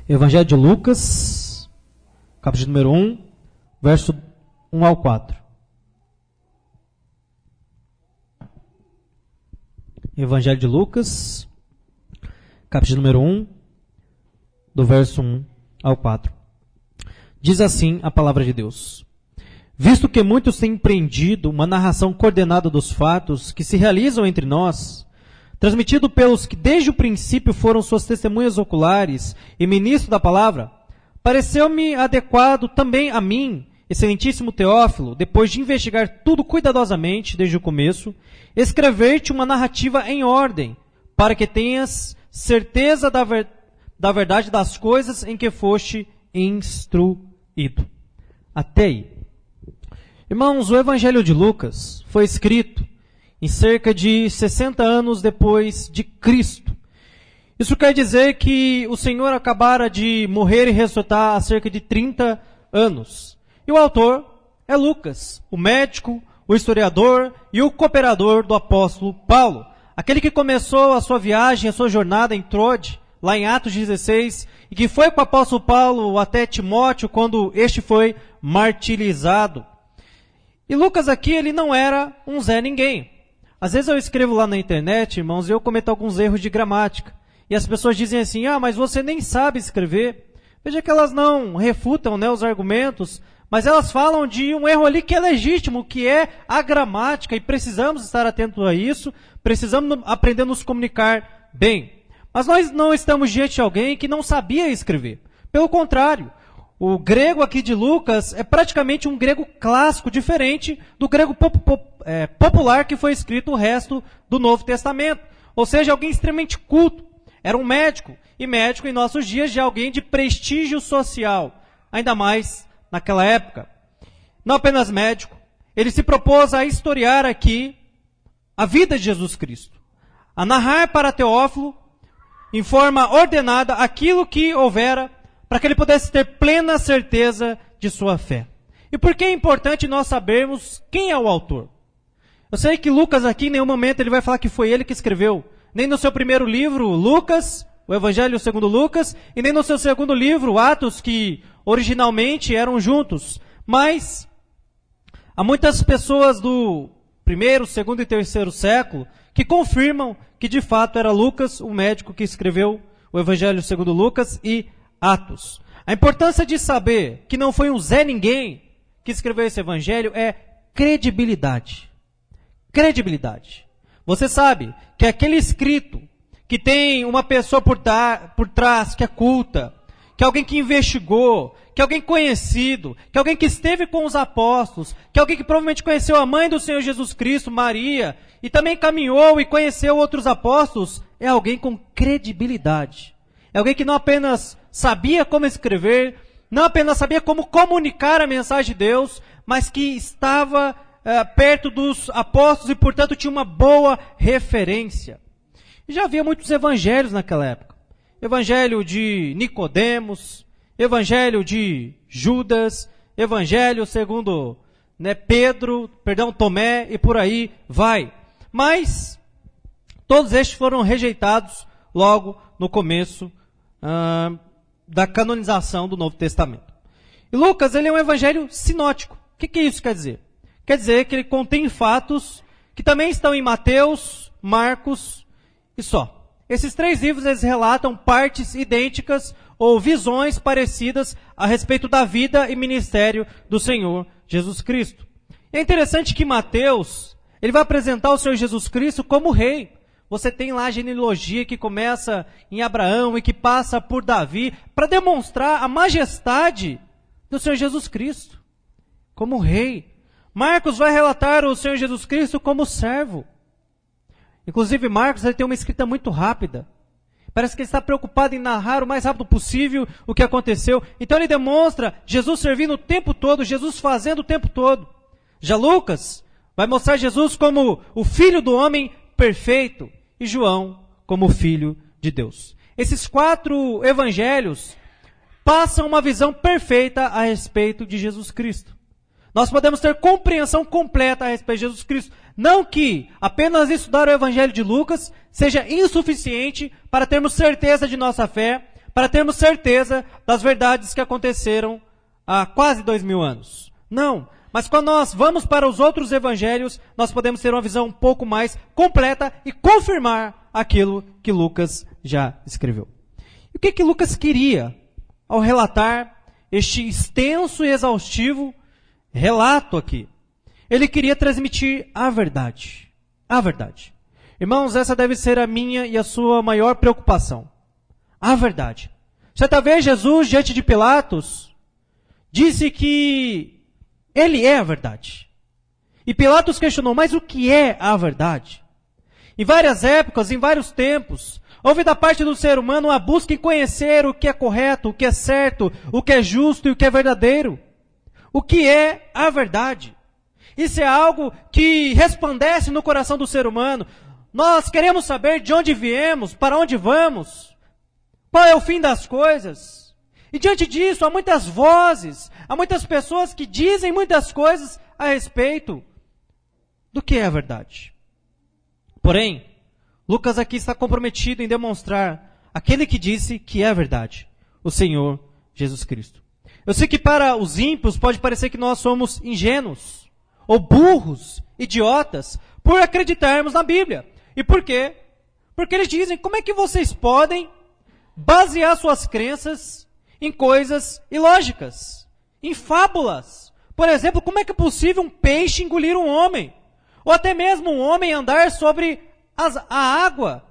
Evangelho de Lucas, capítulo número 1, verso 1 ao 4. Evangelho de Lucas, capítulo número 1, do verso 1 ao 4. Diz assim a palavra de Deus: Visto que muitos têm empreendido uma narração coordenada dos fatos que se realizam entre nós, transmitido pelos que desde o princípio foram suas testemunhas oculares e ministro da palavra, pareceu-me adequado também a mim, excelentíssimo Teófilo, depois de investigar tudo cuidadosamente desde o começo, escrever-te uma narrativa em ordem, para que tenhas certeza da verdade das coisas em que foste instruído. Até aí. Irmãos, o Evangelho de Lucas foi escrito em cerca de 60 anos depois de Cristo. Isso quer dizer que o Senhor acabara de morrer e ressuscitar há cerca de 30 anos. E o autor é Lucas, o médico, o historiador e o cooperador do apóstolo Paulo. Aquele que começou a sua viagem, a sua jornada em Troade, lá em Atos 16, e que foi com o apóstolo Paulo até Timóteo, quando este foi martirizado. E Lucas aqui, ele não era um Zé Ninguém. Às vezes eu escrevo lá na internet, irmãos, e eu cometo alguns erros de gramática. E as pessoas dizem assim, mas você nem sabe escrever. Veja que elas não refutam, os argumentos, mas elas falam de um erro ali que é legítimo, que é a gramática, e precisamos estar atentos a isso, precisamos aprender a nos comunicar bem. Mas nós não estamos diante de alguém que não sabia escrever. Pelo contrário, o grego aqui de Lucas é praticamente um grego clássico, diferente do grego popular que foi escrito o resto do Novo Testamento. Ou seja, alguém extremamente culto. Era um médico. E médico em nossos dias já é alguém de prestígio social. Ainda mais naquela época. Não apenas médico. Ele se propôs a historiar aqui a vida de Jesus Cristo. A narrar para Teófilo, em forma ordenada, aquilo que houvera, para que ele pudesse ter plena certeza de sua fé. E por que é importante nós sabermos quem é o autor? Eu sei que Lucas aqui, em nenhum momento, ele vai falar que foi ele que escreveu. Nem no seu primeiro livro, Lucas, o Evangelho segundo Lucas, e nem no seu segundo livro, Atos, que originalmente eram juntos. Mas há muitas pessoas do primeiro, segundo e terceiro século que confirmam que de fato era Lucas, o médico que escreveu o Evangelho segundo Lucas e Atos. A importância de saber que não foi um Zé Ninguém que escreveu esse evangelho é credibilidade. Credibilidade. Você sabe que aquele escrito que tem uma pessoa por trás que é culta, que é alguém que investigou, que é alguém conhecido, que é alguém que esteve com os apóstolos, que é alguém que provavelmente conheceu a mãe do Senhor Jesus Cristo, Maria, e também caminhou e conheceu outros apóstolos, é alguém com credibilidade. É alguém que não apenas sabia como escrever, não apenas sabia como comunicar a mensagem de Deus, mas que estava perto dos apóstolos e, portanto, tinha uma boa referência. E já havia muitos evangelhos naquela época. Evangelho de Nicodemos, evangelho de Judas, evangelho segundo Tomé e por aí vai. Mas todos estes foram rejeitados logo no começo da canonização do Novo Testamento. E Lucas, ele é um evangelho sinótico. O que isso quer dizer? Quer dizer que ele contém fatos que também estão em Mateus, Marcos e só. Esses três livros, eles relatam partes idênticas ou visões parecidas a respeito da vida e ministério do Senhor Jesus Cristo. É interessante que Mateus, ele vai apresentar o Senhor Jesus Cristo como rei. Você tem lá a genealogia que começa em Abraão e que passa por Davi, para demonstrar a majestade do Senhor Jesus Cristo, como rei. Marcos vai relatar o Senhor Jesus Cristo como servo. Inclusive, Marcos, ele tem uma escrita muito rápida. Parece que ele está preocupado em narrar o mais rápido possível o que aconteceu. Então ele demonstra Jesus servindo o tempo todo, Jesus fazendo o tempo todo. Já Lucas vai mostrar Jesus como o Filho do homem perfeito, e João como Filho de Deus. Esses 4 evangelhos passam uma visão perfeita a respeito de Jesus Cristo. Nós podemos ter compreensão completa a respeito de Jesus Cristo. Não que apenas estudar o evangelho de Lucas seja insuficiente para termos certeza de nossa fé, para termos certeza das verdades que aconteceram há quase 2000 anos. Não, mas quando nós vamos para os outros evangelhos, nós podemos ter uma visão um pouco mais completa e confirmar aquilo que Lucas já escreveu. E o que Lucas queria ao relatar este extenso e exaustivo relato aqui? Ele queria transmitir a verdade. A verdade. Irmãos, essa deve ser a minha e a sua maior preocupação. A verdade. Certa vez Jesus, diante de Pilatos, disse que ele é a verdade. E Pilatos questionou, mas o que é a verdade? Em várias épocas, em vários tempos, houve da parte do ser humano uma busca em conhecer o que é correto, o que é certo, o que é justo e o que é verdadeiro. O que é a verdade? Isso é algo que resplandece no coração do ser humano. Nós queremos saber de onde viemos, para onde vamos, qual é o fim das coisas. E diante disso, há muitas vozes, há muitas pessoas que dizem muitas coisas a respeito do que é a verdade. Porém, Lucas aqui está comprometido em demonstrar aquele que disse que é a verdade, o Senhor Jesus Cristo. Eu sei que para os ímpios pode parecer que nós somos ingênuos, ou burros, idiotas, por acreditarmos na Bíblia. E por quê? Porque eles dizem, como é que vocês podem basear suas crenças em coisas ilógicas, em fábulas? Por exemplo, como é que é possível um peixe engolir um homem? Ou até mesmo um homem andar sobre a água?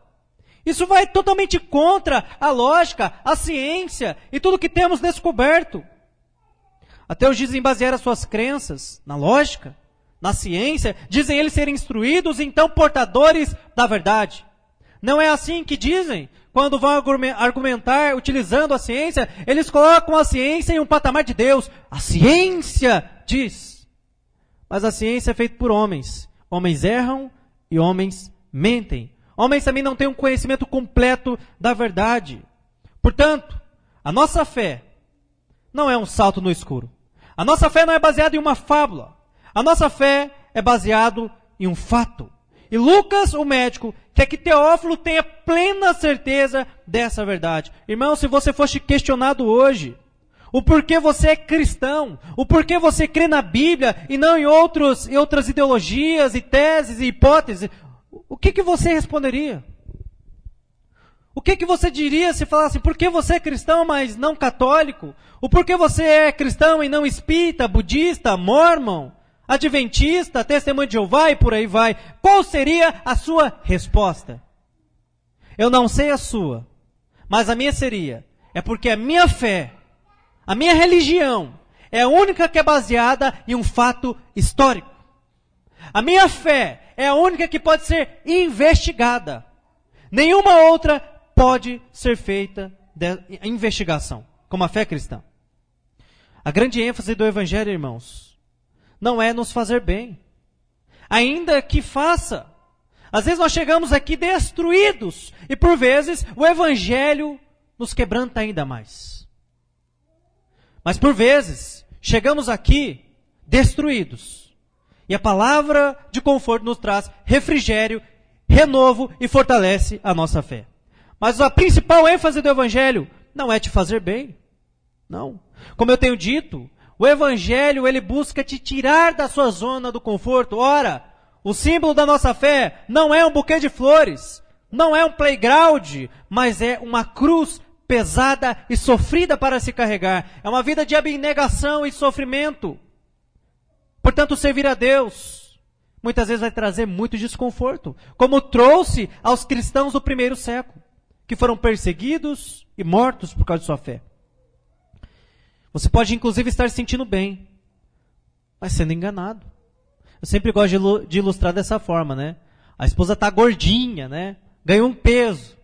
Isso vai totalmente contra a lógica, a ciência e tudo que temos descoberto. Ateus dizem basear as suas crenças na lógica, na ciência, dizem eles serem instruídos e então portadores da verdade. Não é assim que dizem? Quando vão argumentar utilizando a ciência, eles colocam a ciência em um patamar de Deus. A ciência diz. Mas a ciência é feita por homens. Homens erram e homens mentem. Homens também não têm um conhecimento completo da verdade. Portanto, a nossa fé não é um salto no escuro. A nossa fé não é baseada em uma fábula. A nossa fé é baseada em um fato. E Lucas, o médico, quer que Teófilo tenha plena certeza dessa verdade. Irmão, se você fosse questionado hoje, o porquê você é cristão, o porquê você crê na Bíblia e não em outras ideologias e teses e hipóteses, o que você responderia? O que você diria se falasse, por que você é cristão, mas não católico? O porquê você é cristão e não espírita, budista, mórmon, adventista, testemunho de Jeová e por aí vai? Qual seria a sua resposta? Eu não sei a sua, mas a minha seria, é porque a minha fé, a minha religião, é a única que é baseada em um fato histórico. A minha fé é a única que pode ser investigada. Nenhuma outra pode ser feita de investigação, como a fé cristã. A grande ênfase do Evangelho, irmãos, não é nos fazer bem, ainda que faça. Às vezes nós chegamos aqui destruídos, e por vezes o Evangelho nos quebranta ainda mais. Mas por vezes, chegamos aqui destruídos, e a palavra de conforto nos traz refrigério, renovo e fortalece a nossa fé. Mas a principal ênfase do Evangelho não é te fazer bem. Não. Como eu tenho dito, o Evangelho, ele busca te tirar da sua zona do conforto. Ora, o símbolo da nossa fé não é um buquê de flores, não é um playground, mas é uma cruz pesada e sofrida para se carregar. É uma vida de abnegação e sofrimento. Portanto, servir a Deus muitas vezes vai trazer muito desconforto, como trouxe aos cristãos do primeiro século, que foram perseguidos e mortos por causa de sua fé. Você pode inclusive estar se sentindo bem, mas sendo enganado. Eu sempre gosto de ilustrar dessa forma, né? A esposa está gordinha, né? Ganhou um peso.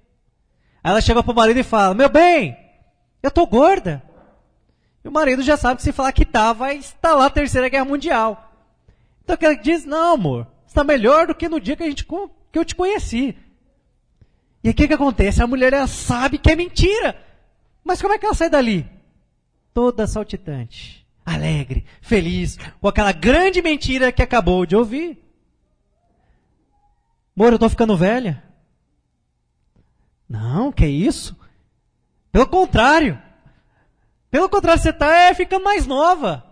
Aí ela chega para o marido e fala, meu bem, eu estou gorda. E o marido já sabe que se falar que tá, vai instalar a Terceira Guerra Mundial. Então ela diz, não amor, você está melhor do que no dia que eu te conheci. E o que acontece? A mulher, ela sabe que é mentira. Mas como é que ela sai dali? Toda saltitante, alegre, feliz, com aquela grande mentira que acabou de ouvir. Amor, eu estou ficando velha. Não, que isso? Pelo contrário. Pelo contrário, você está ficando mais nova.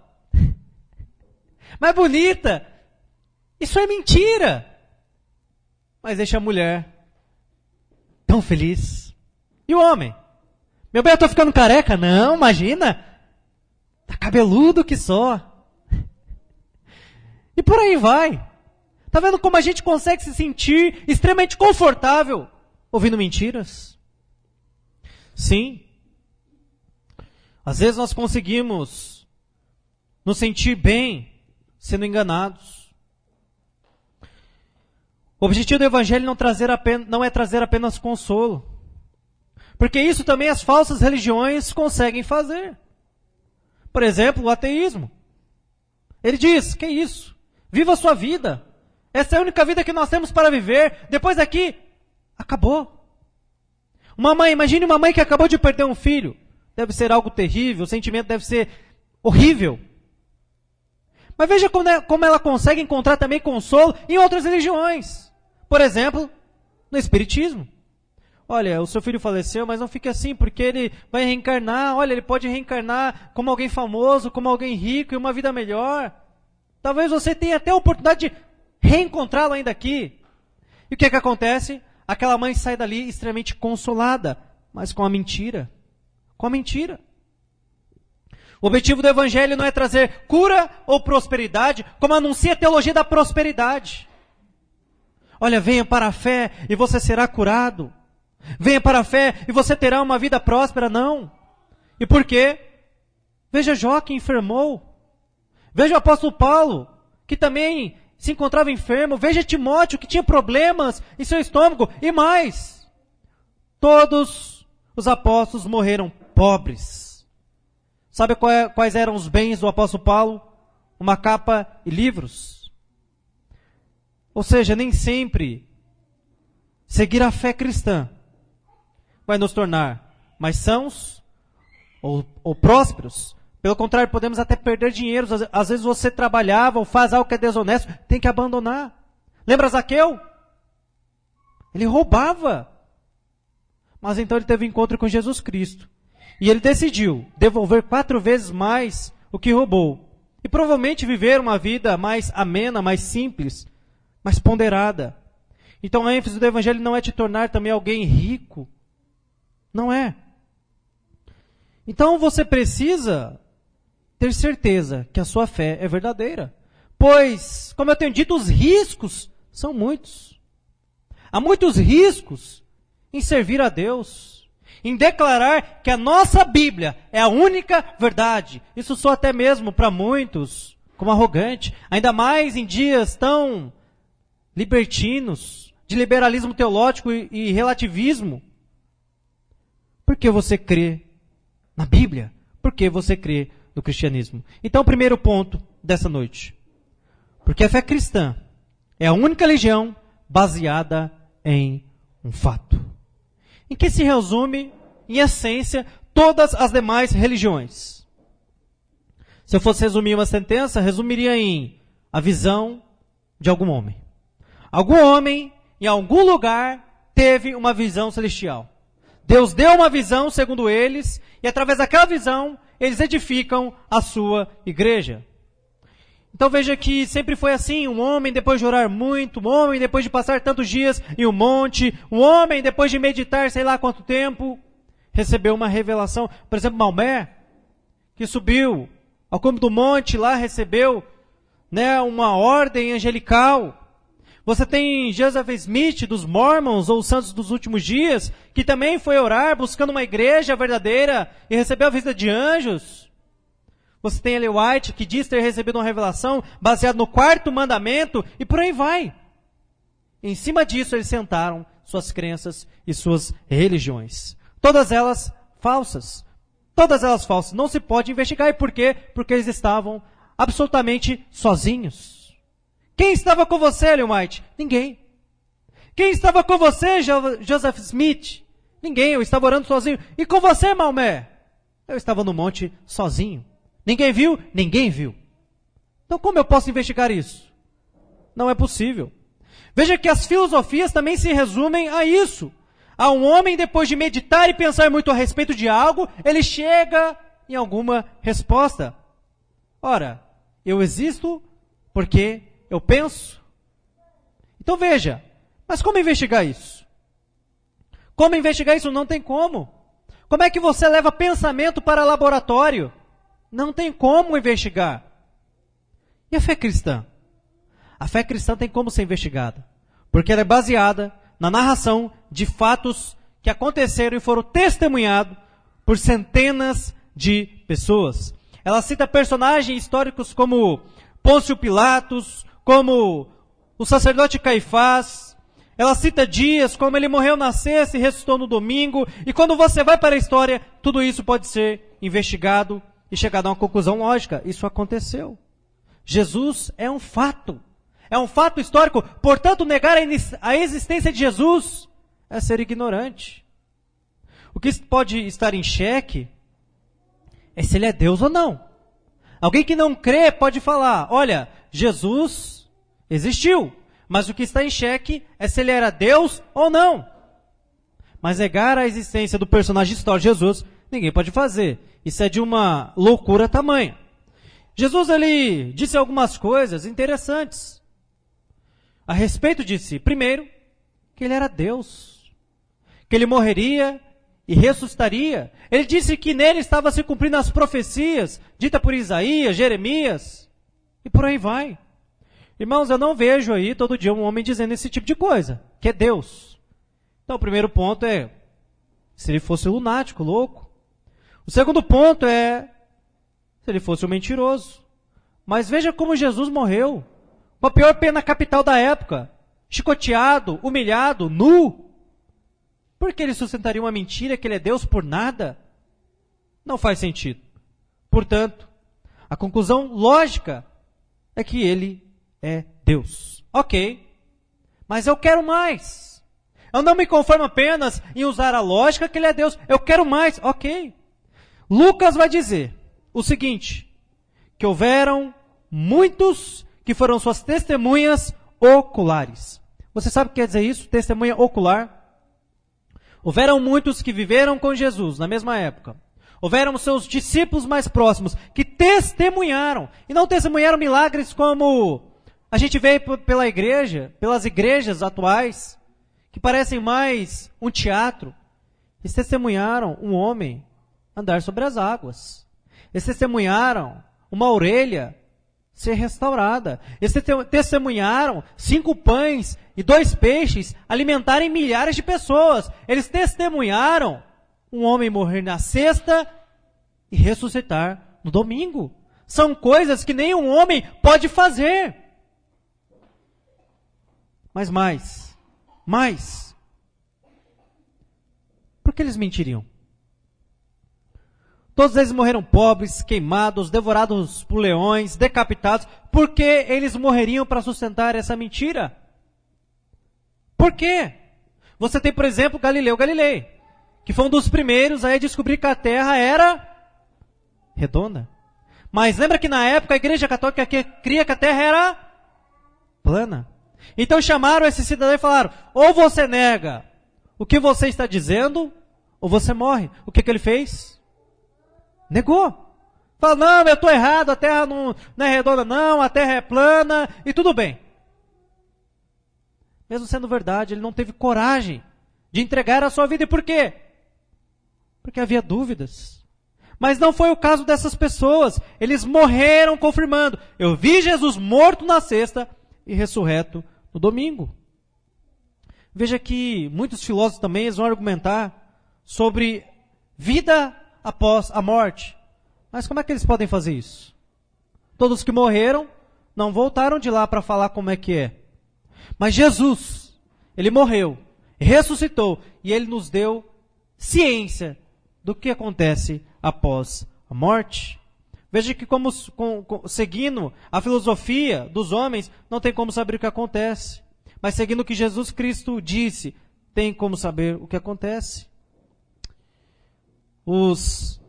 Mais bonita. Isso é mentira. Mas deixa a mulher tão feliz. E o homem? Meu bem, eu estou ficando careca? Não, imagina. Tá cabeludo que só. E por aí vai. Tá vendo como a gente consegue se sentir extremamente confortável ouvindo mentiras? Sim. Às vezes nós conseguimos nos sentir bem sendo enganados. O objetivo do Evangelho não é trazer apenas consolo. Porque isso também as falsas religiões conseguem fazer. Por exemplo, o ateísmo. Ele diz, que isso? Viva a sua vida. Essa é a única vida que nós temos para viver. Depois daqui, acabou. Imagine uma mãe que acabou de perder um filho. Deve ser algo terrível, o sentimento deve ser horrível. Mas veja como ela consegue encontrar também consolo em outras religiões. Por exemplo, no Espiritismo. Olha, o seu filho faleceu, mas não fique assim, porque ele vai reencarnar. Olha, ele pode reencarnar como alguém famoso, como alguém rico e uma vida melhor. Talvez você tenha até a oportunidade de reencontrá-lo ainda aqui. E o que acontece? Aquela mãe sai dali extremamente consolada, mas com a mentira. Com a mentira. O objetivo do Evangelho não é trazer cura ou prosperidade, como anuncia a teologia da prosperidade. Olha, venha para a fé e você será curado. Venha para a fé e você terá uma vida próspera. Não. E por quê? Veja Jó que enfermou. Veja o apóstolo Paulo, que também se encontrava enfermo. Veja Timóteo, que tinha problemas em seu estômago. E mais, todos os apóstolos morreram pobres. Sabe quais eram os bens do apóstolo Paulo? Uma capa e livros. Ou seja, nem sempre seguir a fé cristã vai nos tornar mais sãos ou prósperos. Pelo contrário, podemos até perder dinheiro. Às vezes você trabalhava ou faz algo que é desonesto, tem que abandonar. Lembra Zaqueu? Ele roubava. Mas então ele teve um encontro com Jesus Cristo. E ele decidiu devolver 4 vezes mais o que roubou. E provavelmente viver uma vida mais amena, mais simples, mais ponderada. Então a ênfase do Evangelho não é te tornar também alguém rico. Não é. Então você precisa ter certeza que a sua fé é verdadeira. Pois, como eu tenho dito, os riscos são muitos. Há muitos riscos em servir a Deus, em declarar que a nossa Bíblia é a única verdade. Isso soa até mesmo para muitos como arrogante, ainda mais em dias tão libertinos, de liberalismo teológico e relativismo. Por que você crê na Bíblia? Por que você crê no cristianismo? Então, o primeiro ponto dessa noite. Porque a fé cristã é a única religião baseada em um fato. Em que se resume, em essência, todas as demais religiões. Se eu fosse resumir uma sentença, resumiria em a visão de algum homem. Algum homem, em algum lugar, teve uma visão celestial. Deus deu uma visão, segundo eles, e através daquela visão, eles edificam a sua igreja. Então veja que sempre foi assim, um homem depois de orar muito, um homem depois de passar tantos dias em um monte, um homem depois de meditar sei lá quanto tempo, recebeu uma revelação. Por exemplo, Maomé, que subiu ao cume do monte lá, recebeu uma ordem angelical. Você tem Joseph Smith, dos Mormons, ou os Santos dos Últimos Dias, que também foi orar, buscando uma igreja verdadeira, e recebeu a visita de anjos. Você tem Ellen White, que diz ter recebido uma revelação baseada no 4º mandamento, e por aí vai. Em cima disso, eles sentaram suas crenças e suas religiões. Todas elas falsas. Todas elas falsas. Não se pode investigar. E por quê? Porque eles estavam absolutamente sozinhos. Quem estava com você, Ellen White? Ninguém. Quem estava com você, Joseph Smith? Ninguém, eu estava orando sozinho. E com você, Maomé? Eu estava no monte sozinho. Ninguém viu? Ninguém viu. Então como eu posso investigar isso? Não é possível. Veja que as filosofias também se resumem a isso. a um homem, depois de meditar e pensar muito a respeito de algo, ele chega em alguma resposta. Ora, eu existo porque eu penso. Então veja, mas como investigar isso? Como investigar isso? Não tem como. Como é que você leva pensamento para laboratório? Não tem como investigar. E a fé cristã? A fé cristã tem como ser investigada, porque ela é baseada na narração de fatos que aconteceram e foram testemunhados por centenas de pessoas. Ela cita personagens históricos como Pôncio Pilatos, como o sacerdote Caifás. Ela cita dias, como ele morreu na sexta e ressuscitou no domingo. E quando você vai para a história, tudo isso pode ser investigado e chegado a uma conclusão lógica. Isso aconteceu. Jesus é um fato. É um fato histórico. Portanto, negar a existência de Jesus é ser ignorante. O que pode estar em xeque é se ele é Deus ou não. Alguém que não crê pode falar, olha, Jesus existiu, mas o que está em xeque é se ele era Deus ou não. Mas negar a existência do personagem histórico de Jesus, ninguém pode fazer. Isso é de uma loucura tamanha. Jesus, ele disse algumas coisas interessantes a respeito de si. Primeiro, que ele era Deus, que ele morreria e ressuscitaria. Ele disse que nele estava se cumprindo as profecias ditas por Isaías, Jeremias, e por aí vai. Irmãos, eu não vejo aí todo dia um homem dizendo esse tipo de coisa, que é Deus. Então, o primeiro ponto é, se ele fosse lunático, louco. O segundo ponto é, se ele fosse um mentiroso. Mas veja como Jesus morreu, com a pior pena capital da época, chicoteado, humilhado, nu. Por que ele sustentaria uma mentira que ele é Deus por nada? Não faz sentido. Portanto, a conclusão lógica é que ele é Deus. Ok, mas eu quero mais. Eu não me conformo apenas em usar a lógica que ele é Deus. Eu quero mais. Ok. Lucas vai dizer o seguinte, que houveram muitos que foram suas testemunhas oculares. Você sabe o que quer dizer isso? Testemunha ocular. Houveram muitos que viveram com Jesus na mesma época. Houveram seus discípulos mais próximos que testemunharam. E não testemunharam milagres como a gente vê pela igreja, pelas igrejas atuais, que parecem mais um teatro. Eles testemunharam um homem andar sobre as águas. Eles testemunharam uma orelha ser restaurada. Eles testemunharam 5 pães e 2 peixes alimentarem milhares de pessoas. Eles testemunharam um homem morrer na sexta e ressuscitar no domingo. São coisas que nenhum homem pode fazer. Mas mais. Por que eles mentiriam? Todos eles morreram pobres, queimados, devorados por leões, decapitados. Por que eles morreriam para sustentar essa mentira? Por quê? Você tem, por exemplo, Galileu Galilei, que foi um dos primeiros a descobrir que a Terra era redonda. Mas lembra que na época a Igreja Católica cria que a Terra era plana. Então chamaram esse cidadão e falaram, ou você nega o que você está dizendo, ou você morre. O que ele fez? Negou. Falou, não, eu estou errado, a Terra não é redonda não, a Terra é plana, e tudo bem. Mesmo sendo verdade, ele não teve coragem de entregar a sua vida. E por quê? Porque havia dúvidas. Mas não foi o caso dessas pessoas. Eles morreram confirmando. Eu vi Jesus morto na sexta e ressurreto no domingo. Veja que muitos filósofos também eles vão argumentar sobre vida após a morte. Mas como é que eles podem fazer isso? Todos que morreram não voltaram de lá para falar como é que é. Mas Jesus, ele morreu, ressuscitou e ele nos deu ciência do que acontece após a morte. Veja que seguindo a filosofia dos homens, não tem como saber o que acontece. Mas seguindo o que Jesus Cristo disse, tem como saber o que acontece. Os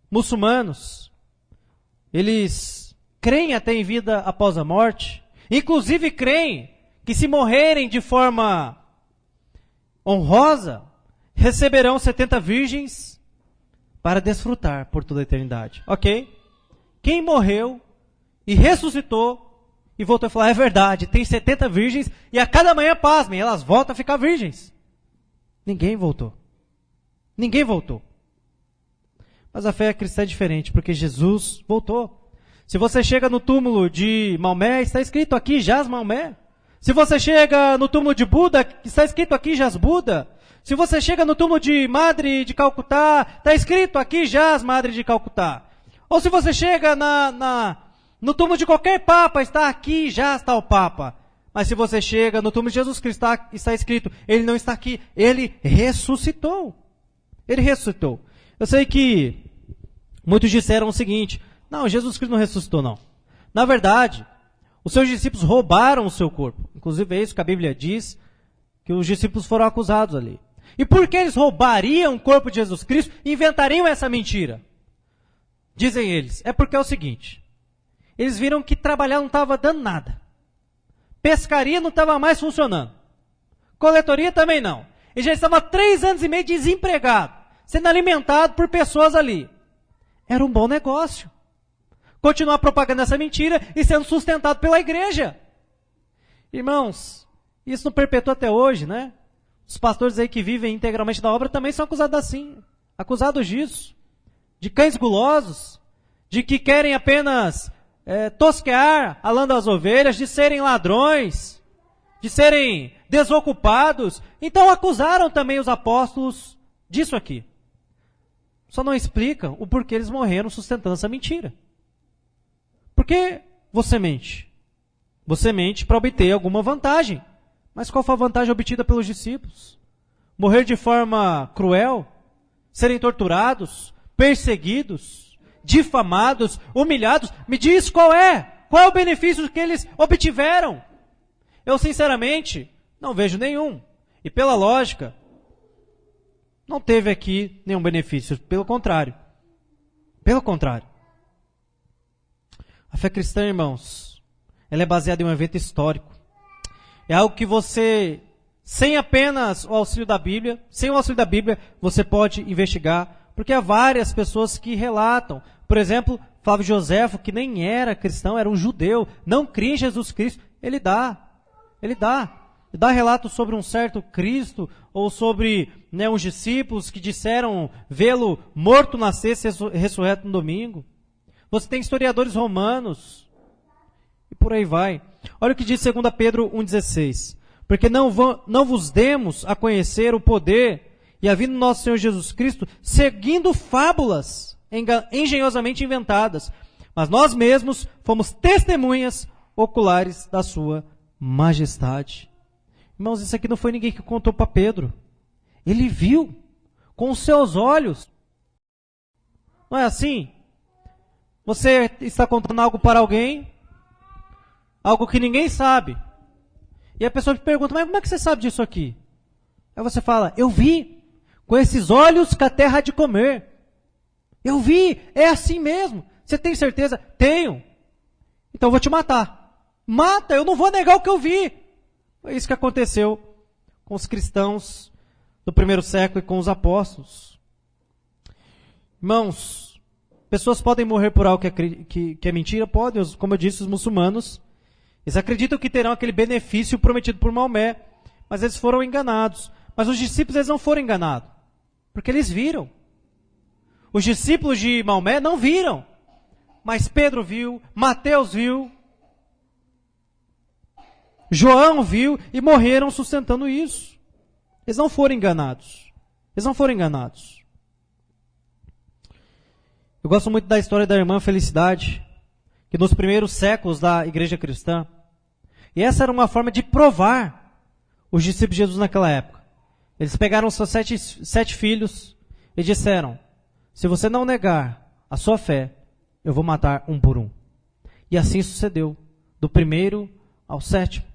muçulmanos, eles creem até em vida após a morte. Inclusive creem que se morrerem de forma honrosa, receberão 70 virgens para desfrutar por toda a eternidade. Ok? Quem morreu e ressuscitou e voltou a falar, é verdade, tem 70 virgens e a cada manhã, pasmem, elas voltam a ficar virgens. Ninguém voltou. Ninguém voltou. Mas a fé cristã é diferente, porque Jesus voltou. Se você chega no túmulo de Maomé, está escrito aqui, jaz Maomé. Se você chega no túmulo de Buda, está escrito aqui, jaz Buda. Se você chega no túmulo de Madre de Calcutá, está escrito aqui, jaz Madre de Calcutá. Ou se você chega no túmulo de qualquer Papa, está aqui, jaz tal Papa. Mas se você chega no túmulo de Jesus Cristo, está escrito, ele não está aqui, ele ressuscitou. Ele ressuscitou. Eu sei que muitos disseram o seguinte, não, Jesus Cristo não ressuscitou, não. Na verdade, os seus discípulos roubaram o seu corpo. Inclusive é isso que a Bíblia diz, que os discípulos foram acusados ali. E por que eles roubariam o corpo de Jesus Cristo e inventariam essa mentira? Dizem eles, é porque é o seguinte, eles viram que trabalhar não estava dando nada. Pescaria não estava mais funcionando. Coletoria também não. Ele já estava 3 anos e meio desempregado, sendo alimentado por pessoas ali. Era um bom negócio. Continuar propagando essa mentira e sendo sustentado pela igreja. Irmãos, isso não perpetua até hoje, né? Os pastores aí que vivem integralmente da obra também são acusados assim. Acusados disso. De cães gulosos. De que querem apenas tosquear a lã das ovelhas. De serem ladrões. De serem desocupados. Então acusaram também os apóstolos disso aqui. Só não explicam o porquê eles morreram sustentando essa mentira. Por que você mente? Você mente para obter alguma vantagem. Mas qual foi a vantagem obtida pelos discípulos? Morrer de forma cruel? Serem torturados? Perseguidos? Difamados? Humilhados? Me diz qual é? Qual é o benefício que eles obtiveram? Eu, sinceramente, não vejo nenhum. E pela lógica, não teve aqui nenhum benefício. Pelo contrário. Pelo contrário. A fé cristã, irmãos, ela é baseada em um evento histórico. É algo que você, sem apenas o auxílio da Bíblia, sem o auxílio da Bíblia, você pode investigar, porque há várias pessoas que relatam. Por exemplo, Flávio Joséfo, que nem era cristão, era um judeu, não cria em Jesus Cristo, ele dá relatos sobre um certo Cristo, ou sobre uns discípulos que disseram vê-lo morto na sexta e ressurreto no domingo. Você tem historiadores romanos, e por aí vai. Olha o que diz 2 Pedro 1,16. Porque não vos demos a conhecer o poder e a vinda do nosso Senhor Jesus Cristo, seguindo fábulas engenhosamente inventadas, mas nós mesmos fomos testemunhas oculares da sua majestade. Irmãos, isso aqui não foi ninguém que contou para Pedro. Ele viu com os seus olhos. Não é assim? Você está contando algo para alguém, algo que ninguém sabe. E a pessoa te pergunta, mas como é que você sabe disso aqui? Aí você fala, eu vi, com esses olhos que a terra há de comer. Eu vi, é assim mesmo. Você tem certeza? Tenho. Então eu vou te matar. Mata, eu não vou negar o que eu vi. Foi isso que aconteceu com os cristãos do primeiro século e com os apóstolos. Irmãos, pessoas podem morrer por algo que é mentira? Podem, como eu disse, os muçulmanos. Eles acreditam que terão aquele benefício prometido por Maomé, mas eles foram enganados. Mas os discípulos eles não foram enganados, porque eles viram. Os discípulos de Maomé não viram, mas Pedro viu, Mateus viu, João viu e morreram sustentando isso. Eles não foram enganados. Eles não foram enganados. Eu gosto muito da história da irmã Felicidade, que nos primeiros séculos da igreja cristã, e essa era uma forma de provar os discípulos de Jesus naquela época. Eles pegaram seus sete filhos e disseram, se você não negar a sua fé, eu vou matar um por um. E assim sucedeu, do primeiro ao sétimo.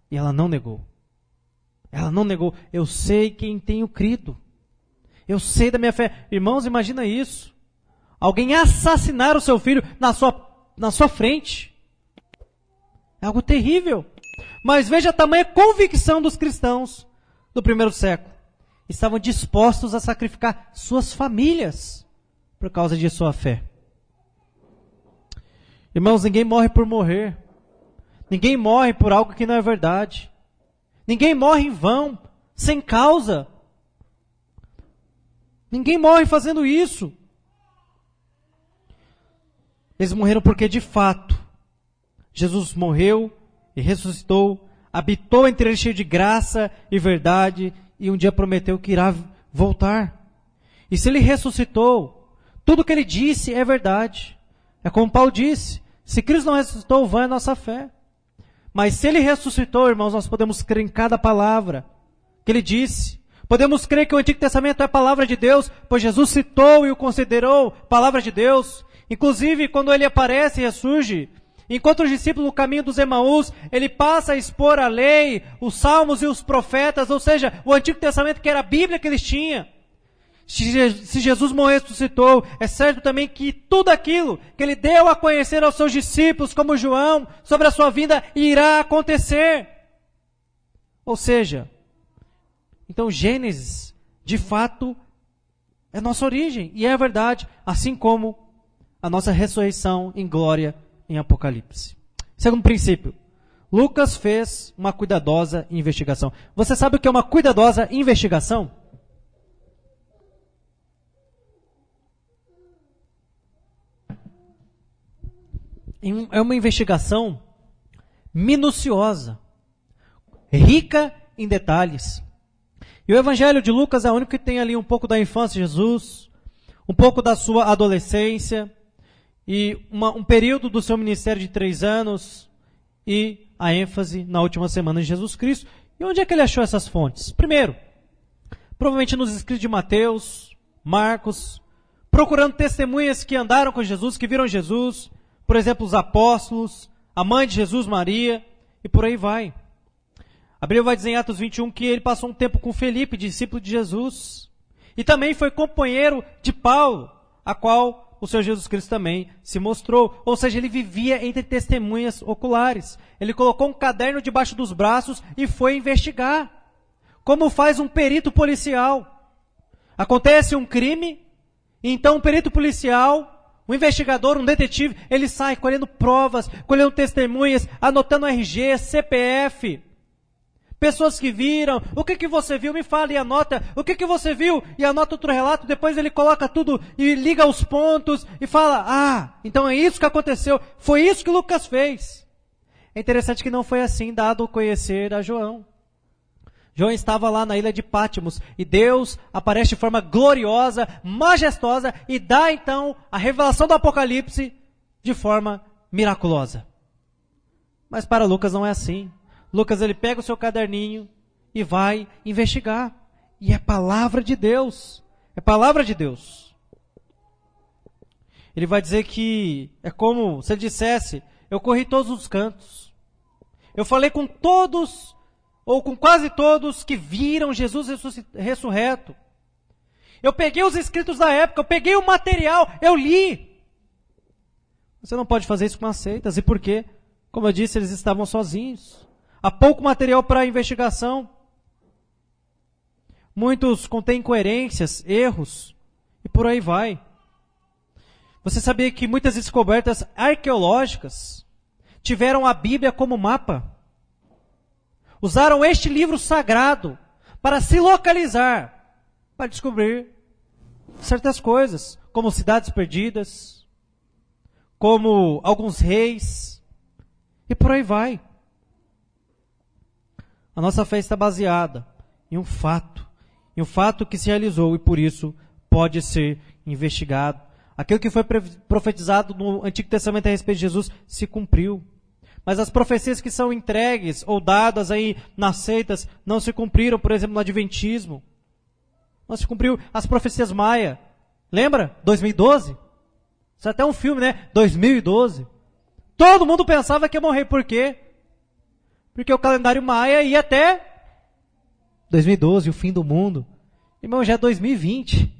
E ela não negou. Ela não negou. Eu sei quem tenho crido. Eu sei da minha fé. Irmãos, imagina isso. Alguém assassinar o seu filho na sua frente. É algo terrível. Mas veja a tamanha convicção dos cristãos do primeiro século. estavam dispostos a sacrificar suas famílias por causa de sua fé. Irmãos, ninguém morre por morrer. Ninguém morre por algo que não é verdade. Ninguém morre em vão, sem causa. Ninguém morre fazendo isso. Eles morreram porque, de fato, Jesus morreu e ressuscitou, habitou entre eles cheio de graça e verdade, e um dia prometeu que irá voltar. E se ele ressuscitou, tudo o que ele disse é verdade. É como Paulo disse, se Cristo não ressuscitou, vã é a nossa fé. Mas se ele ressuscitou, irmãos, nós podemos crer em cada palavra que ele disse. Podemos crer que o Antigo Testamento é a palavra de Deus, pois Jesus citou e o considerou palavra de Deus. Inclusive, quando ele aparece e ressurge, enquanto os discípulos no caminho dos Emaús, ele passa a expor a lei, os salmos e os profetas, ou seja, o Antigo Testamento que era a Bíblia que eles tinham. Se Jesus morreu e ressuscitou, é certo também que tudo aquilo que ele deu a conhecer aos seus discípulos, como João, sobre a sua vinda, irá acontecer. Ou seja, então Gênesis, de fato, é nossa origem, e é verdade, assim como a nossa ressurreição em glória em Apocalipse. Segundo princípio, Lucas fez uma cuidadosa investigação. Você sabe o que é uma cuidadosa investigação? É uma investigação minuciosa, rica em detalhes. E o Evangelho de Lucas é o único que tem ali um pouco da infância de Jesus, um pouco da sua adolescência, e um período do seu ministério de 3 anos, e a ênfase na última semana de Jesus Cristo. E onde é que ele achou essas fontes? Primeiro, provavelmente nos escritos de Mateus, Marcos, procurando testemunhas que andaram com Jesus, que viram Jesus, por exemplo, os apóstolos, a mãe de Jesus, Maria, e por aí vai. A Bíblia vai dizer em Atos 21 que ele passou um tempo com Felipe, discípulo de Jesus, e também foi companheiro de Paulo, a qual o Senhor Jesus Cristo também se mostrou. Ou seja, ele vivia entre testemunhas oculares. Ele colocou um caderno debaixo dos braços e foi investigar. Como faz um perito policial. Acontece um crime, e então um perito policial, um investigador, um detetive, ele sai colhendo provas, colhendo testemunhas, anotando RG, CPF. Pessoas que viram, o que você viu? Me fala e anota. O que você viu? E anota outro relato, depois ele coloca tudo e liga os pontos e fala, então é isso que aconteceu. Foi isso que Lucas fez. É interessante que não foi assim dado a conhecer a João. João estava lá na ilha de Pátimos e Deus aparece de forma gloriosa, majestosa e dá então a revelação do Apocalipse de forma miraculosa. Mas para Lucas não é assim. Lucas ele pega o seu caderninho e vai investigar. E é palavra de Deus. É palavra de Deus. Ele vai dizer que é como se ele dissesse, eu corri todos os cantos. Eu falei com todos, ou com quase todos, que viram Jesus ressurreto. Eu peguei os escritos da época, eu peguei o material, eu li. Você não pode fazer isso com as seitas. E por quê? Como eu disse, eles estavam sozinhos. Há pouco material para investigação. Muitos contêm incoerências, erros, e por aí vai. Você sabia que muitas descobertas arqueológicas tiveram a Bíblia como mapa? Usaram este livro sagrado para se localizar, para descobrir certas coisas, como cidades perdidas, como alguns reis, e por aí vai. A nossa fé está baseada em um fato que se realizou e por isso pode ser investigado. Aquilo que foi profetizado no Antigo Testamento a respeito de Jesus se cumpriu. Mas as profecias que são entregues ou dadas aí nas seitas não se cumpriram, por exemplo, no Adventismo. Não se cumpriu as profecias Maia. Lembra? 2012? Isso é até um filme, né? 2012. Todo mundo pensava que ia morrer. Por quê? Porque o calendário Maia ia até 2012, o fim do mundo. Irmão, já é 2020.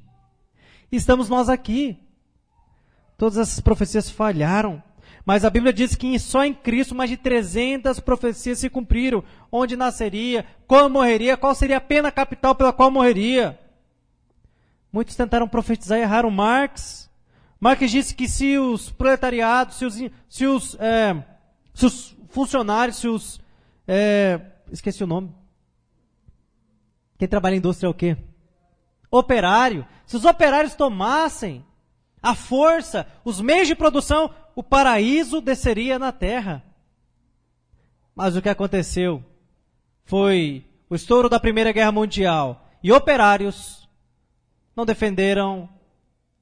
E estamos nós aqui. Todas essas profecias falharam. Mas a Bíblia diz que só em Cristo mais de 300 profecias se cumpriram. Onde nasceria, como morreria, qual seria a pena capital pela qual morreria. Muitos tentaram profetizar e erraram. Marx disse que se os proletariados, se os funcionários, esqueci o nome. Quem trabalha em indústria é o quê? Operário. Se os operários tomassem a força, os meios de produção, o paraíso desceria na terra. Mas o que aconteceu foi o estouro da Primeira Guerra Mundial. E operários não defenderam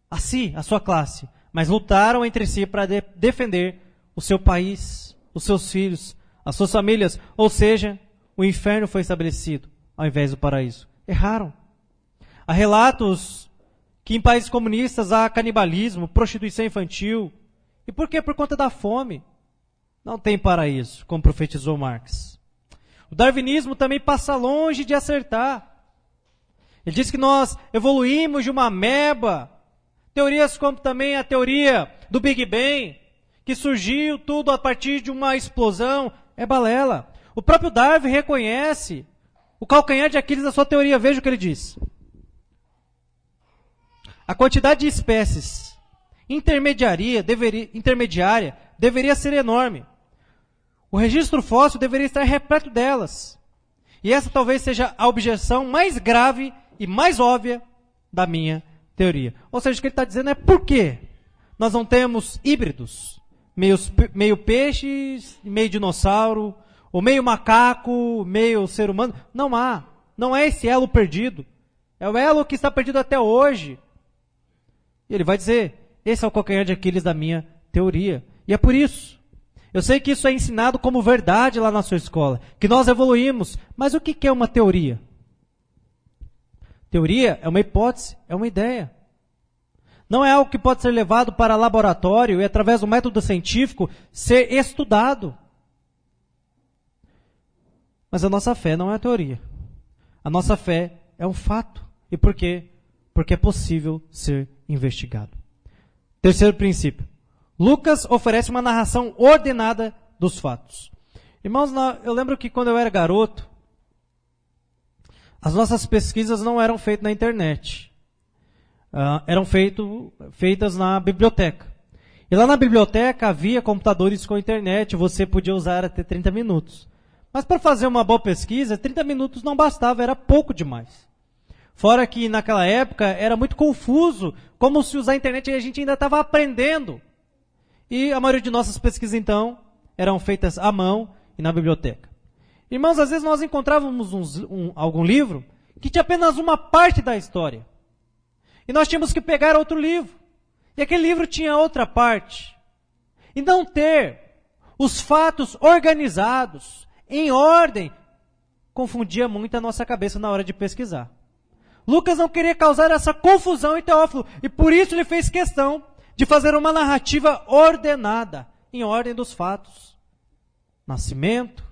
a si, a sua classe, mas lutaram entre si para defender o seu país, os seus filhos, as suas famílias. Ou seja, o inferno foi estabelecido ao invés do paraíso. Erraram. Há relatos que em países comunistas há canibalismo, prostituição infantil. E por quê? Por conta da fome. Não tem paraíso, como profetizou Marx. O darwinismo também passa longe de acertar. Ele diz que nós evoluímos de uma ameba. Teorias como também a teoria do Big Bang, que surgiu tudo a partir de uma explosão, é balela. O próprio Darwin reconhece o calcanhar de Aquiles da sua teoria. Veja o que ele diz. A quantidade de espécies intermediária deveria ser enorme. O registro fóssil deveria estar repleto delas. E essa talvez seja a objeção mais grave e mais óbvia da minha teoria. Ou seja, o que ele está dizendo é por que nós não temos híbridos, meio peixes, meio dinossauro, ou meio macaco, meio ser humano. Não há. Não é esse elo perdido. É o elo que está perdido até hoje. E ele vai dizer, esse é o calcanhar de Aquiles da minha teoria. E é por isso. Eu sei que isso é ensinado como verdade lá na sua escola, que nós evoluímos. Mas o que é uma teoria? Teoria é uma hipótese, é uma ideia. Não é algo que pode ser levado para laboratório e, através do método científico, ser estudado. Mas a nossa fé não é a teoria. A nossa fé é um fato. E por quê? Porque é possível ser investigado. Terceiro princípio. Lucas oferece uma narração ordenada dos fatos. Irmãos, eu lembro que quando eu era garoto, as nossas pesquisas não eram feitas na internet. Eram feitas na biblioteca. E lá na biblioteca havia computadores com internet, você podia usar até 30 minutos. Mas para fazer uma boa pesquisa, 30 minutos não bastava, era pouco demais. Fora que naquela época era muito confuso, como se usar a internet e a gente ainda estava aprendendo. E a maioria de nossas pesquisas, então, eram feitas à mão e na biblioteca. Irmãos, às vezes nós encontrávamos algum livro que tinha apenas uma parte da história. E nós tínhamos que pegar outro livro. E aquele livro tinha outra parte. E não ter os fatos organizados, em ordem, confundia muito a nossa cabeça na hora de pesquisar. Lucas não queria causar essa confusão em Teófilo, e por isso ele fez questão de fazer uma narrativa ordenada, em ordem dos fatos. Nascimento,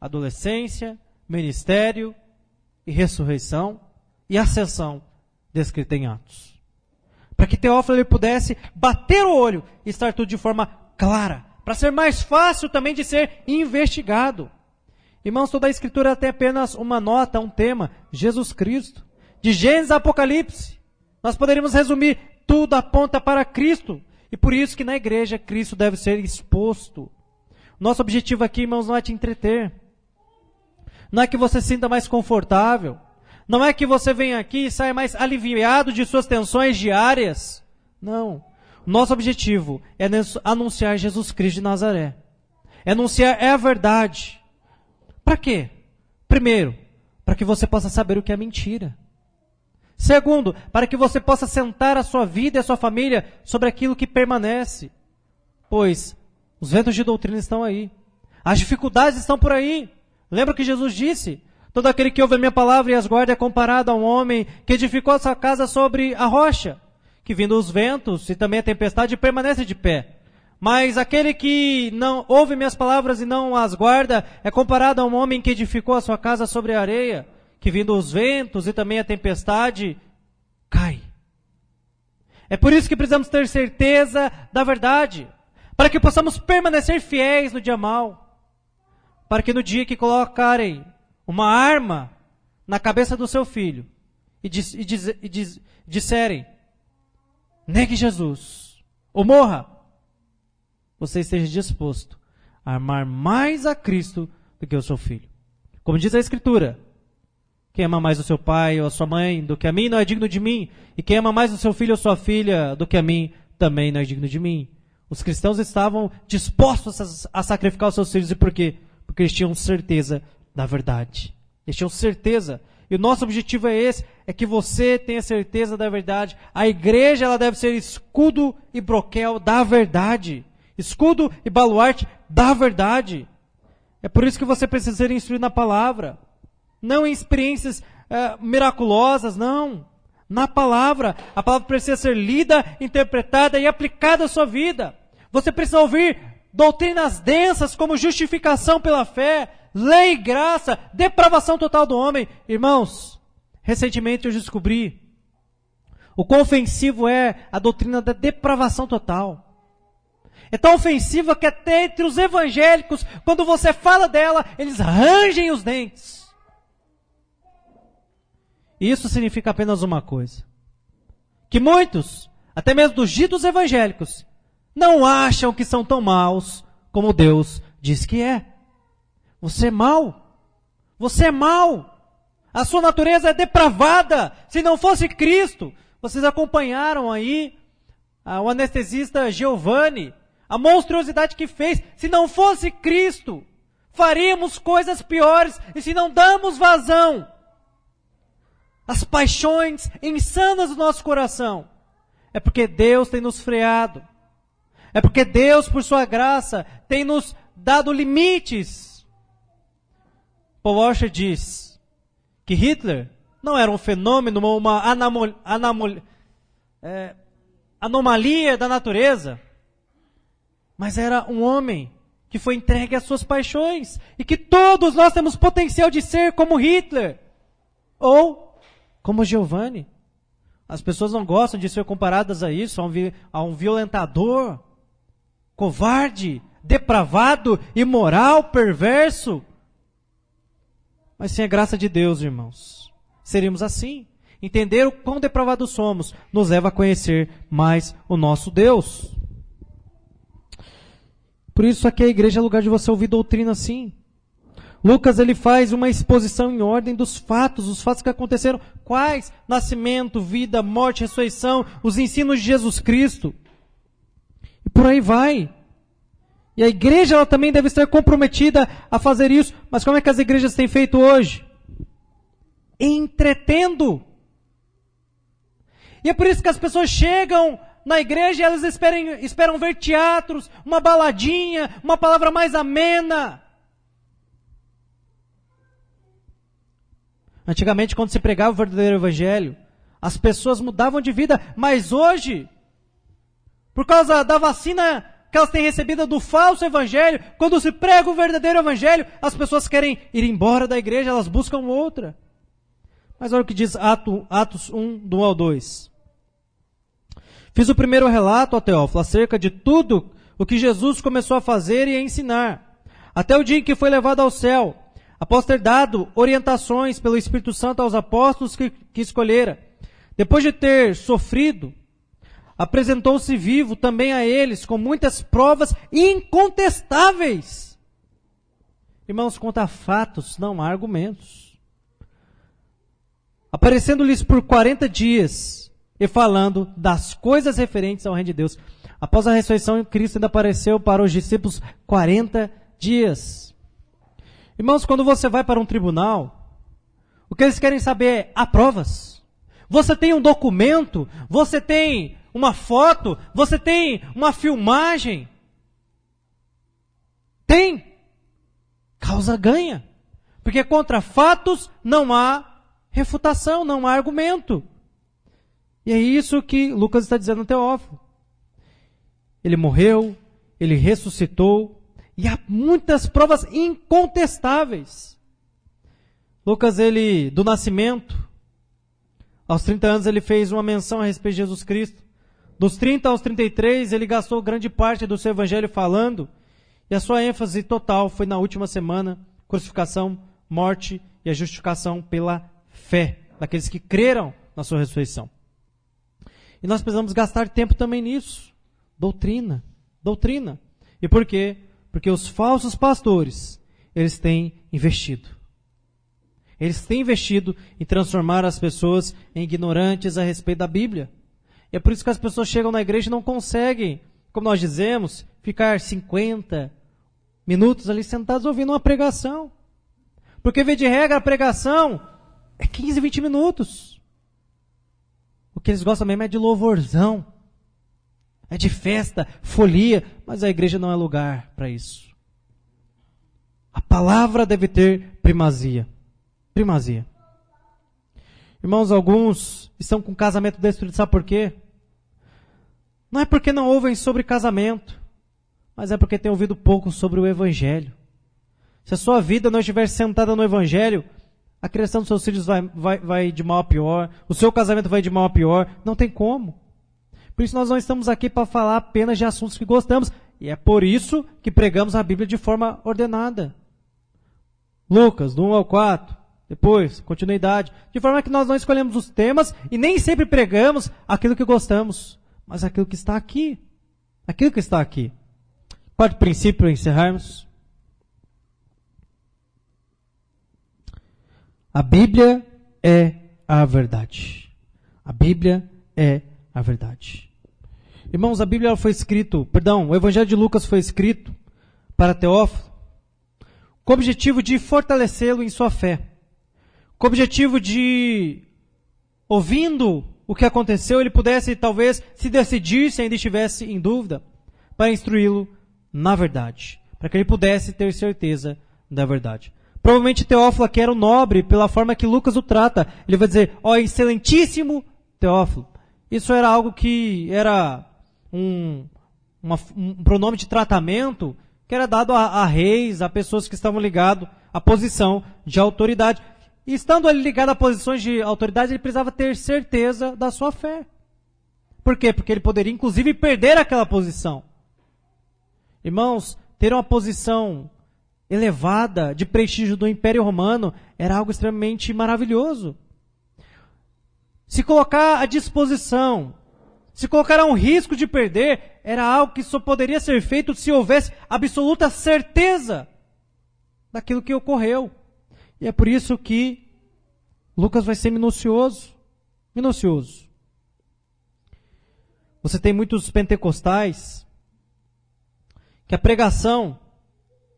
adolescência, ministério e ressurreição e ascensão descrita em Atos. Para que Teófilo ele pudesse bater o olho e estar tudo de forma clara, para ser mais fácil também de ser investigado. Irmãos, toda a Escritura tem apenas uma nota, um tema, Jesus Cristo. De Gênesis a Apocalipse, nós poderíamos resumir, tudo aponta para Cristo. E por isso que na igreja Cristo deve ser exposto. Nosso objetivo aqui, irmãos, não é te entreter. Não é que você se sinta mais confortável. Não é que você venha aqui e saia mais aliviado de suas tensões diárias. Não. Nosso objetivo é anunciar Jesus Cristo de Nazaré. É anunciar a verdade. Para quê? Primeiro, para que você possa saber o que é mentira. Segundo, para que você possa sentar a sua vida e a sua família sobre aquilo que permanece. Pois os ventos de doutrina estão aí. As dificuldades estão por aí. Lembra que Jesus disse? Todo aquele que ouve a minha palavra e as guarda é comparado a um homem que edificou a sua casa sobre a rocha, que vindo os ventos e também a tempestade permanece de pé. Mas aquele que não ouve minhas palavras e não as guarda é comparado a um homem que edificou a sua casa sobre a areia, que vindo os ventos e também a tempestade, cai. É por isso que precisamos ter certeza da verdade. para que possamos permanecer fiéis no dia mau, para que no dia que colocarem uma arma na cabeça do seu filho e disserem, negue Jesus, ou morra, você esteja disposto a amar mais a Cristo do que o seu filho. Como diz a Escritura, quem ama mais o seu pai ou a sua mãe do que a mim não é digno de mim, e quem ama mais o seu filho ou sua filha do que a mim também não é digno de mim. Os cristãos estavam dispostos a sacrificar os seus filhos, e por quê? Porque eles tinham certeza da verdade. Eles tinham certeza. E o nosso objetivo é esse, é que você tenha certeza da verdade. A igreja, ela deve ser escudo e broquel da verdade. Escudo e baluarte da verdade. É por isso que você precisa ser instruído na palavra. Não em experiências miraculosas, não. Na palavra. A palavra precisa ser lida, interpretada e aplicada à sua vida. Você precisa ouvir doutrinas densas como justificação pela fé, lei e graça, depravação total do homem. Irmãos, recentemente eu descobri o quão ofensivo é a doutrina da depravação total. É tão ofensiva que até entre os evangélicos, quando você fala dela, eles rangem os dentes. E isso significa apenas uma coisa. Que muitos, até mesmo dos ditos evangélicos, não acham que são tão maus como Deus diz que é. Você é mau. Você é mau. A sua natureza é depravada. Se não fosse Cristo, vocês acompanharam aí o anestesista Giovanni, a monstruosidade que fez. Se não fosse Cristo, faríamos coisas piores. E se não damos vazão às paixões insanas do nosso coração, é porque Deus tem nos freado. É porque Deus, por sua graça, tem nos dado limites. Paul Washer diz que Hitler não era um fenômeno, uma anomalia da natureza, mas era um homem que foi entregue às suas paixões, e que todos nós temos potencial de ser como Hitler, ou como Giovanni. As pessoas não gostam de ser comparadas a isso, a um violentador, covarde, depravado, imoral, perverso. Mas sem a graça de Deus, irmãos, seríamos assim. Entender o quão depravados somos nos leva a conhecer mais o nosso Deus. Por isso aqui a igreja é lugar de você ouvir doutrina assim. Lucas, ele faz uma exposição em ordem dos fatos, os fatos que aconteceram. Quais? Nascimento, vida, morte, ressurreição, os ensinos de Jesus Cristo. E por aí vai. E a igreja, ela também deve estar comprometida a fazer isso. Mas como é que as igrejas têm feito hoje? Entretendo. E é por isso que as pessoas chegam na igreja e elas esperam ver teatros, uma baladinha, uma palavra mais amena. Antigamente, quando se pregava o verdadeiro evangelho, as pessoas mudavam de vida. Mas hoje, por causa da vacina que elas têm recebido do falso evangelho, quando se prega o verdadeiro evangelho, as pessoas querem ir embora da igreja, elas buscam outra. Mas olha o que diz Atos 1, do 1 ao 2. Fiz o primeiro relato, ó Teófilo, acerca de tudo o que Jesus começou a fazer e a ensinar, até o dia em que foi levado ao céu, após ter dado orientações pelo Espírito Santo aos apóstolos que escolhera. Depois de ter sofrido, apresentou-se vivo também a eles, com muitas provas incontestáveis. Irmãos, quanto a fatos, não há argumentos. Aparecendo-lhes por 40 dias, e falando das coisas referentes ao reino de Deus. Após a ressurreição, Cristo ainda apareceu para os discípulos 40 dias. Irmãos, quando você vai para um tribunal, o que eles querem saber é, há provas? Você tem um documento? Você tem uma foto? Você tem uma filmagem? Tem. Causa ganha. Porque contra fatos não há refutação, não há argumento. E é isso que Lucas está dizendo no Teófilo. Ele morreu, ele ressuscitou, e há muitas provas incontestáveis. Lucas, ele, do nascimento, aos 30 anos, ele fez uma menção a respeito de Jesus Cristo. Dos 30 aos 33, ele gastou grande parte do seu evangelho falando, e a sua ênfase total foi na última semana, crucificação, morte e a justificação pela fé, daqueles que creram na sua ressurreição. E nós precisamos gastar tempo também nisso. Doutrina. E por quê? Porque os falsos pastores, eles têm investido. Eles têm investido em transformar as pessoas em ignorantes a respeito da Bíblia. E é por isso que as pessoas chegam na igreja e não conseguem, como nós dizemos, ficar 50 minutos ali sentados ouvindo uma pregação. Porque, via de regra, a pregação é 15, 20 minutos. O que eles gostam mesmo é de louvorzão. É de festa, folia, mas a igreja não é lugar para isso. A palavra deve ter primazia. Irmãos, alguns estão com casamento destruído, sabe por quê? Não é porque não ouvem sobre casamento, mas é porque têm ouvido pouco sobre o Evangelho. Se a sua vida não estiver sentada no Evangelho, a criação dos seus filhos vai de mal a pior, o seu casamento vai de mal a pior, não tem como. Por isso nós não estamos aqui para falar apenas de assuntos que gostamos, e é por isso que pregamos a Bíblia de forma ordenada. Lucas, do 1 ao 4, depois, continuidade, de forma que nós não escolhemos os temas e nem sempre pregamos aquilo que gostamos, mas aquilo que está aqui. Quarto princípio para encerrarmos. A Bíblia é a verdade. A Bíblia é a verdade. Irmãos, o Evangelho de Lucas foi escrito para Teófilo com o objetivo de fortalecê-lo em sua fé. Com o objetivo de, ouvindo o que aconteceu, ele pudesse talvez se decidir, se ainda estivesse em dúvida, para instruí-lo na verdade. Para que ele pudesse ter certeza da verdade. Provavelmente Teófilo aqui era o nobre, pela forma que Lucas o trata. Ele vai dizer, ó excelentíssimo Teófilo. Isso era algo que era um pronome de tratamento que era dado a reis, a pessoas que estavam ligados à posição de autoridade. E estando ele ligado a posições de autoridade, ele precisava ter certeza da sua fé. Por quê? Porque ele poderia, inclusive, perder aquela posição. Irmãos, ter uma posição elevada de prestígio do Império Romano era algo extremamente maravilhoso. Se colocar à disposição, se colocar a um risco de perder, era algo que só poderia ser feito se houvesse absoluta certeza daquilo que ocorreu. E é por isso que Lucas vai ser minucioso. Você tem muitos pentecostais que a pregação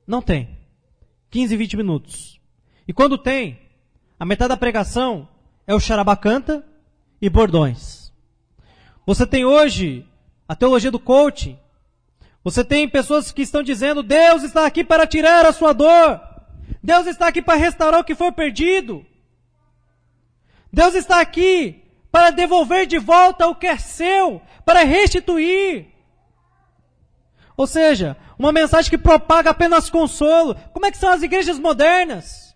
não tem 15, 20 minutos. E quando tem, a metade da pregação é o charabacanta e bordões. Você tem hoje a teologia do coaching. Você tem pessoas que estão dizendo, Deus está aqui para tirar a sua dor. Deus está aqui para restaurar o que foi perdido. Deus está aqui para devolver de volta o que é seu, para restituir. Ou seja, uma mensagem que propaga apenas consolo. Como é que são as igrejas modernas?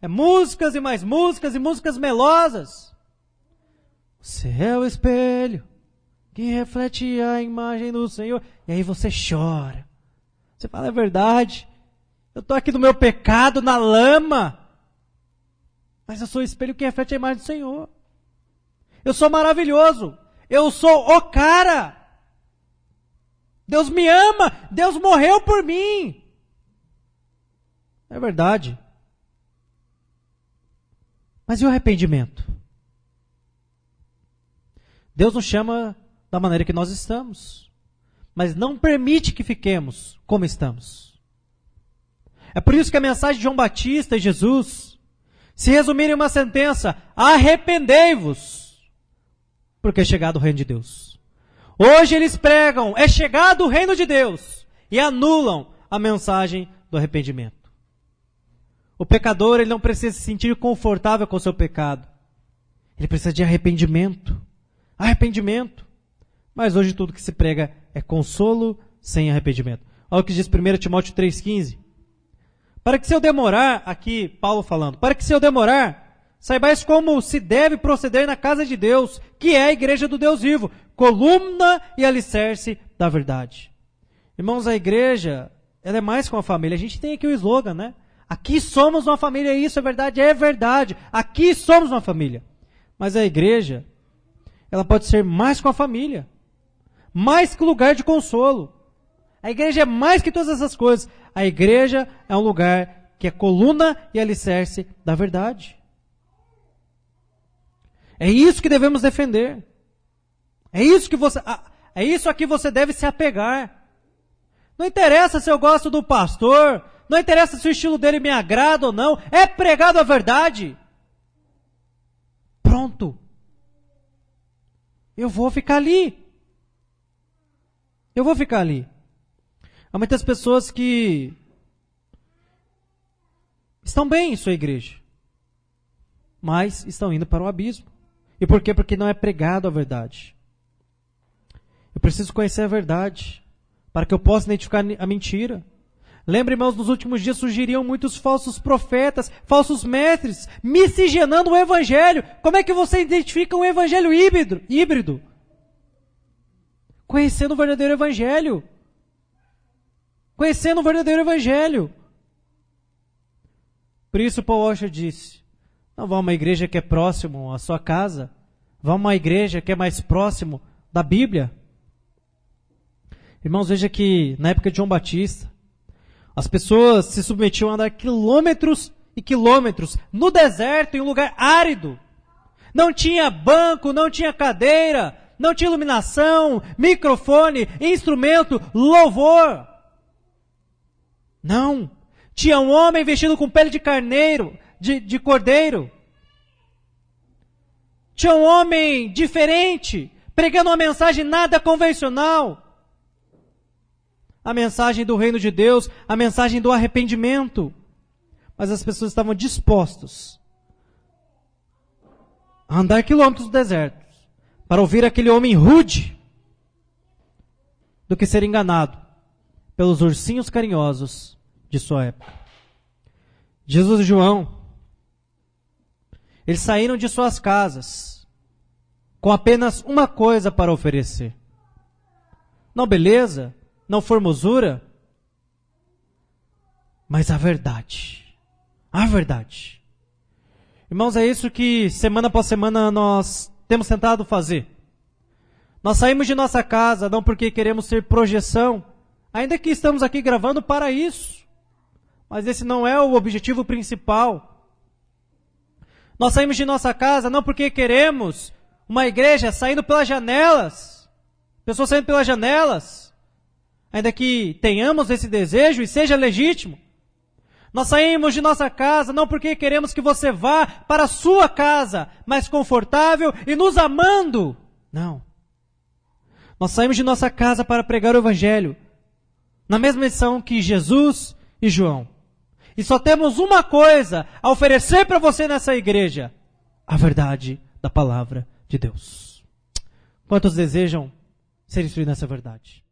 É músicas e mais músicas e músicas melosas. Você é o espelho que reflete a imagem do Senhor. E aí você chora. Você fala, é verdade. Eu estou aqui no meu pecado, na lama. Mas eu sou o espelho que reflete a imagem do Senhor. Eu sou maravilhoso. Eu sou o cara. Deus me ama. Deus morreu por mim. É verdade. Mas e o arrependimento? Deus nos chama da maneira que nós estamos. Mas não permite que fiquemos como estamos. É por isso que a mensagem de João Batista e Jesus se resumirem em uma sentença: arrependei-vos, porque é chegado o reino de Deus. Hoje eles pregam, é chegado o reino de Deus, e anulam a mensagem do arrependimento. O pecador, ele não precisa se sentir confortável com o seu pecado. Ele precisa de arrependimento. Arrependimento. Mas hoje tudo que se prega é consolo sem arrependimento. Olha o que diz 1 Timóteo 3,15. Para que se eu demorar, aqui Paulo falando, para que se eu demorar, saibais como se deve proceder na casa de Deus, que é a igreja do Deus vivo, coluna e alicerce da verdade. Irmãos, a igreja, ela é mais que uma família. A gente tem aqui o slogan, né? Aqui somos uma família, isso é verdade, é verdade. Aqui somos uma família. Mas a igreja, ela pode ser mais que uma família. Mais que lugar de consolo. A igreja é mais que todas essas coisas. A igreja é um lugar que é coluna e alicerce da verdade. É isso que devemos defender. É isso a que você deve se apegar. Não interessa se eu gosto do pastor, não interessa se o estilo dele me agrada ou não, é pregado a verdade. Pronto. Eu vou ficar ali. Eu vou ficar ali. Há muitas pessoas que estão bem em sua igreja, mas estão indo para o abismo. E por quê? Porque não é pregado a verdade. Eu preciso conhecer a verdade, para que eu possa identificar a mentira. Lembre, irmãos, nos últimos dias surgiriam muitos falsos profetas, falsos mestres, miscigenando o evangelho. Como é que você identifica um evangelho híbrido? Conhecendo o verdadeiro evangelho. Conhecendo o verdadeiro evangelho. Por isso Paul Washer disse, não vá a uma igreja que é próximo à sua casa, vá a uma igreja que é mais próximo da Bíblia. Irmãos, veja que na época de João Batista, as pessoas se submetiam a andar quilômetros e quilômetros no deserto, em um lugar árido. Não tinha banco, não tinha cadeira, não tinha iluminação, microfone, instrumento, louvor. Não. Tinha um homem vestido com pele de carneiro, de cordeiro. Tinha um homem diferente, pregando uma mensagem nada convencional. A mensagem do reino de Deus, a mensagem do arrependimento. Mas as pessoas estavam dispostas a andar quilômetros do deserto para ouvir aquele homem rude do que ser enganado pelos ursinhos carinhosos de sua época. Jesus e João, eles saíram de suas casas com apenas uma coisa para oferecer. Não beleza, não formosura, mas a verdade. A verdade. Irmãos, é isso que semana após semana nós temos tentado fazer. Nós saímos de nossa casa não porque queremos ter projeção, ainda que estamos aqui gravando para isso. Mas esse não é o objetivo principal. Nós saímos de nossa casa não porque queremos uma igreja saindo pelas janelas, pessoas saindo pelas janelas, ainda que tenhamos esse desejo e seja legítimo. Nós saímos de nossa casa não porque queremos que você vá para a sua casa mais confortável e nos amando. Não. Nós saímos de nossa casa para pregar o evangelho na mesma missão que Jesus e João. E só temos uma coisa a oferecer para você nessa igreja: a verdade da palavra de Deus. Quantos desejam ser instruídos nessa verdade?